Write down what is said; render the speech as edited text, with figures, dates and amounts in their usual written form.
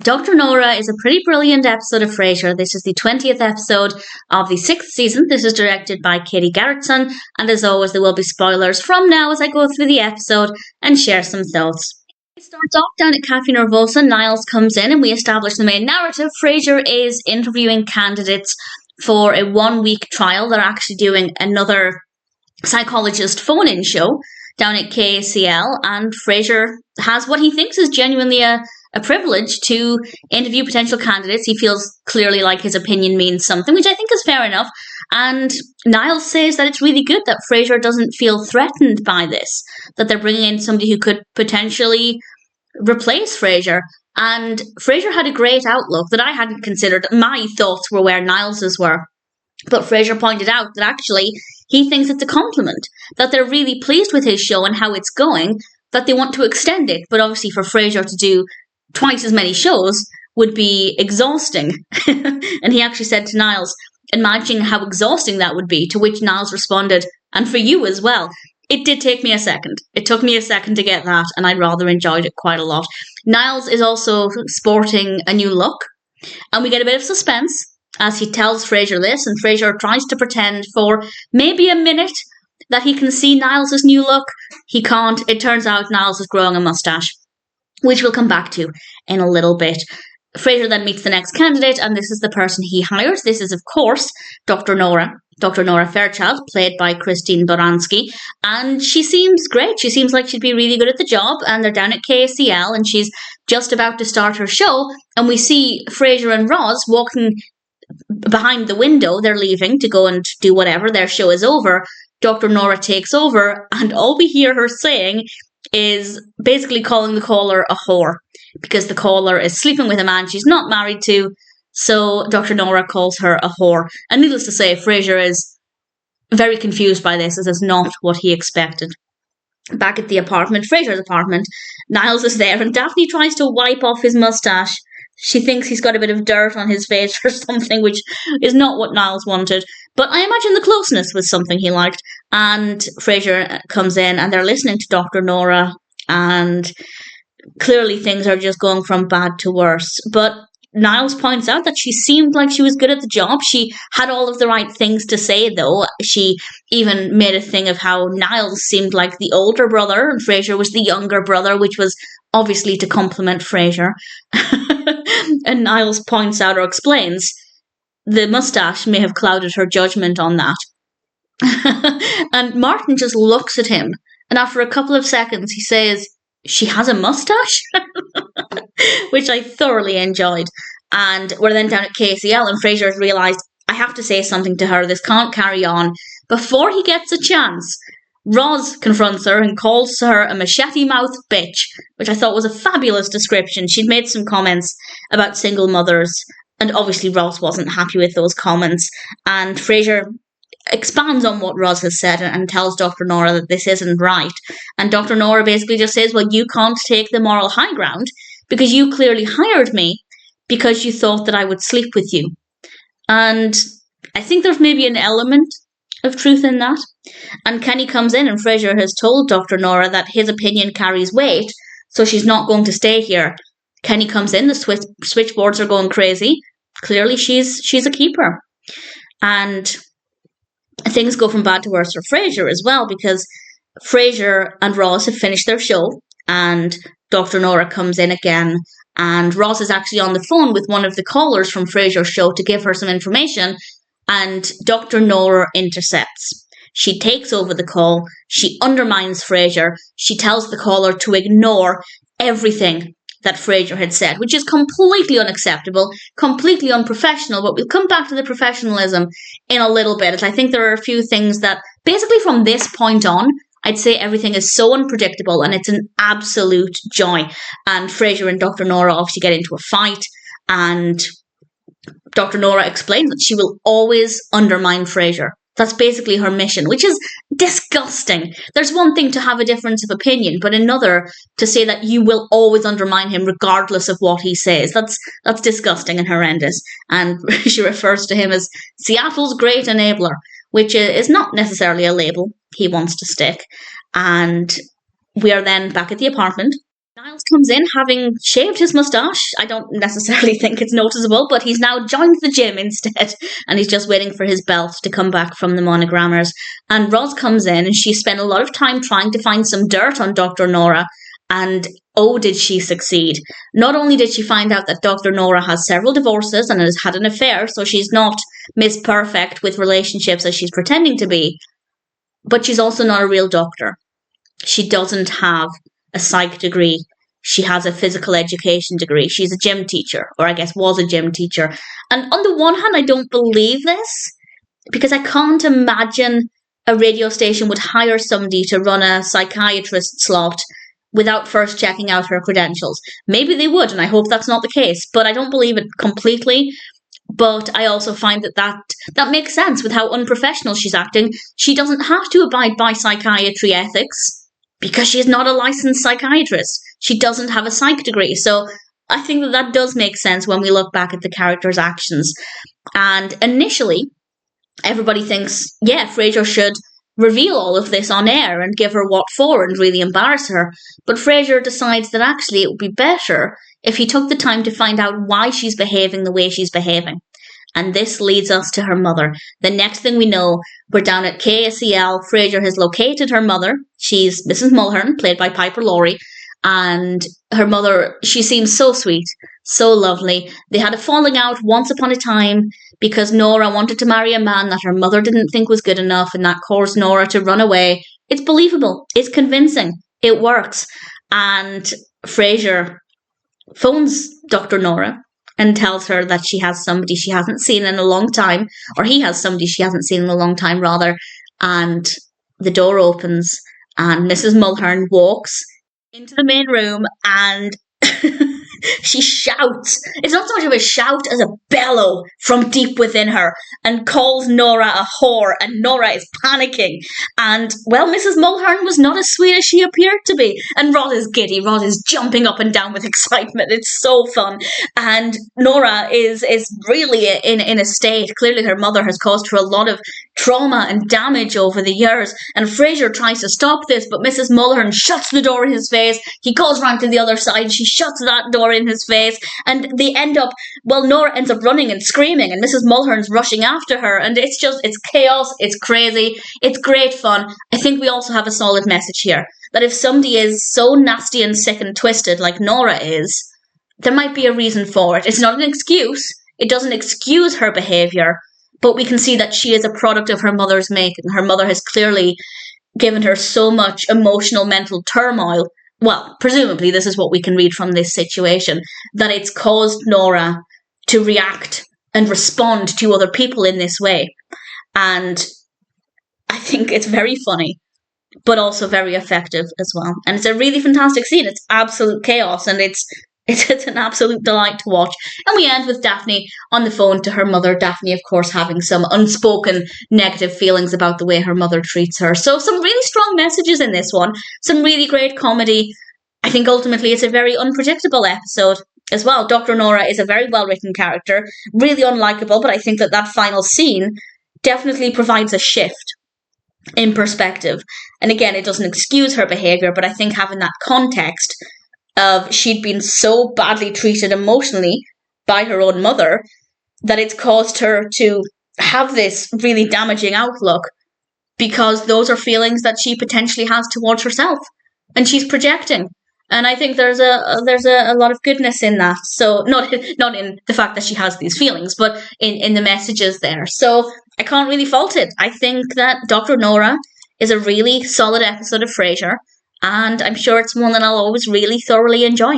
Dr. Nora is a pretty brilliant episode of Frasier. This is the 20th episode of the 6th season. This is directed by Katy Garretson, and as always, there will be spoilers from now as I go through the episode and share some thoughts. It starts off down at Cafe Nervosa. Niles comes in and we establish the main narrative. Frasier is interviewing candidates for a 1-week trial. They're actually doing another psychologist phone-in show down at KACL, and Frasier has what he thinks is genuinely a privilege to interview potential candidates. He feels clearly like his opinion means something, which I think is fair enough. And Niles says that it's really good that Frasier doesn't feel threatened by this, that they're bringing in somebody who could potentially replace Frasier. And Frasier had a great outlook that I hadn't considered. My thoughts were where Niles's were. But Frasier pointed out that actually he thinks it's a compliment, that they're really pleased with his show and how it's going, that they want to extend it. But obviously for Frasier to do twice as many shows would be exhausting. And he actually said to Niles, imagine how exhausting that would be, to which Niles responded, and for you as well. It did take me a second. It took me a second to get that, and I rather enjoyed it quite a lot. Niles is also sporting a new look, and we get a bit of suspense as he tells Frasier this, and Frasier tries to pretend for maybe a minute that he can see Niles' new look. He can't. It turns out Niles is growing a mustache, which we'll come back to in a little bit. Frasier then meets the next candidate, and this is the person he hires. This is, of course, Dr. Nora. Dr. Nora Fairchild, played by Christine Baranski. And she seems great. She seems like she'd be really good at the job. And they're down at KACL, and she's just about to start her show. And we see Frasier and Roz walking behind the window. They're leaving to go and do whatever. Their show is over. Dr. Nora takes over, and all we hear her saying is basically calling the caller a whore, because the caller is sleeping with a man she's not married to. So Dr. Nora calls her a whore. And needless to say, Frasier is very confused by this, as it's not what he expected. Back at the apartment, Frasier's apartment, Niles is there, and Daphne tries to wipe off his mustache. She thinks he's got a bit of dirt on his face or something, which is not what Niles wanted. But I imagine the closeness was something he liked. And Frasier comes in, and they're listening to Dr. Nora, and clearly things are just going from bad to worse. But Niles points out that she seemed like she was good at the job. She had all of the right things to say, though. She even made a thing of how Niles seemed like the older brother and Frasier was the younger brother, which was obviously to compliment Frasier. And Niles points out or explains the mustache may have clouded her judgment on that. And Martin just looks at him, and after a couple of seconds he says, she has a mustache? Which I thoroughly enjoyed. And we're then down at KCL, and Frasier has realised, I have to say something to her, this can't carry on. Before he gets a chance, Roz confronts her and calls her a machete-mouthed bitch, which I thought was a fabulous description. She'd made some comments about single mothers, and obviously Roz wasn't happy with those comments. And Frasier expands on what Roz has said and tells Dr. Nora that this isn't right. And Dr. Nora basically just says, well, you can't take the moral high ground because you clearly hired me because you thought that I would sleep with you. And I think there's maybe an element of truth in that. And Kenny comes in, and Frasier has told Dr. Nora that his opinion carries weight, so she's not going to stay here. Kenny comes in, the switchboards are going crazy. Clearly she's a keeper. And things go from bad to worse for Frasier as well, because Frasier and Roz have finished their show, and Dr. Nora comes in again, and Roz is actually on the phone with one of the callers from Frasier's show to give her some information, and Dr. Nora intercepts. She takes over the call, she undermines Frasier, she tells the caller to ignore everything that Frasier had said, which is completely unacceptable, completely unprofessional, but we'll come back to the professionalism in a little bit. I think there are a few things that, basically from this point on, I'd say everything is so unpredictable, and it's an absolute joy. And Frasier and Dr. Nora obviously get into a fight, and Dr. Nora explains that she will always undermine Frasier. That's basically her mission, which is disgusting. There's one thing to have a difference of opinion, but another to say that you will always undermine him regardless of what he says. That's disgusting and horrendous. And she refers to him as Seattle's great enabler, which is not necessarily a label he wants to stick. And we are then back at the apartment. Niles comes in having shaved his moustache. I don't necessarily think it's noticeable, but he's now joined the gym instead, and he's just waiting for his belt to come back from the monogrammers. And Roz comes in, and she spent a lot of time trying to find some dirt on Dr. Nora, and oh, did she succeed. Not only did she find out that Dr. Nora has several divorces and has had an affair, so she's not Miss Perfect with relationships as she's pretending to be, but she's also not a real doctor. She doesn't have a psych degree. She has a physical education degree. She's a gym teacher, or I guess was a gym teacher. And on the one hand, I don't believe this, because I can't imagine a radio station would hire somebody to run a psychiatrist slot without first checking out her credentials. Maybe they would, and I hope that's not the case, but I don't believe it completely. But I also find that makes sense with how unprofessional she's acting. She doesn't have to abide by psychiatry ethics because she is not a licensed psychiatrist. She doesn't have a psych degree. So I think that does make sense when we look back at the character's actions. And initially, everybody thinks, yeah, Frasier should reveal all of this on air and give her what for and really embarrass her. But Frasier decides that actually it would be better if he took the time to find out why she's behaving the way she's behaving. And this leads us to her mother. The next thing we know, we're down at KSEL. Frasier has located her mother. She's Mrs. Mulhern, played by Piper Laurie. And her mother, she seems so sweet, so lovely. They had a falling out once upon a time because Nora wanted to marry a man that her mother didn't think was good enough, and that caused Nora to run away. It's believable. It's convincing. It works. And Frasier phones Dr. Nora and tells her that she has somebody she hasn't seen in a long time, or he has somebody she hasn't seen in a long time, rather. And the door opens, and Mrs. Mulhern walks into the main room, and she shouts. It's not so much of a shout as a bellow from deep within her, and calls Nora a whore, and Nora is panicking. And, well, Mrs. Mulhern was not as sweet as she appeared to be. And Rod is giddy. Rod is jumping up and down with excitement. It's so fun. And Nora is really in a state. Clearly her mother has caused her a lot of trauma and damage over the years. And Frasier tries to stop this, but Mrs. Mulhern shuts the door in his face. He goes round to the other side. She shuts that door in his face. And they end up, well, Nora ends up running and screaming, and Mrs. Mulhern's rushing after her. And it's chaos. It's crazy. It's great fun. I think we also have a solid message here that if somebody is so nasty and sick and twisted like Nora is, there might be a reason for it. It's not an excuse. It doesn't excuse her behaviour, but we can see that she is a product of her mother's making. Her mother has clearly given her so much emotional, mental turmoil. Well, presumably this is what we can read from this situation, that it's caused Nora to react and respond to other people in this way. And I think it's very funny, but also very effective as well. And it's a really fantastic scene. It's absolute chaos, and it's an absolute delight to watch. And we end with Daphne on the phone to her mother. Daphne, of course, having some unspoken negative feelings about the way her mother treats her. So some really strong messages in this one. Some really great comedy. I think ultimately it's a very unpredictable episode as well. Dr. Nora is a very well-written character, really unlikable, but I think that final scene definitely provides a shift in perspective. And again, it doesn't excuse her behaviour, but I think having that context of she'd been so badly treated emotionally by her own mother that it's caused her to have this really damaging outlook, because those are feelings that she potentially has towards herself, and she's projecting. And I think there's a lot of goodness in that. So not in the fact that she has these feelings, but in the messages there. So I can't really fault it. I think that Dr. Nora is a really solid episode of Frasier, and I'm sure it's one that I'll always really thoroughly enjoy.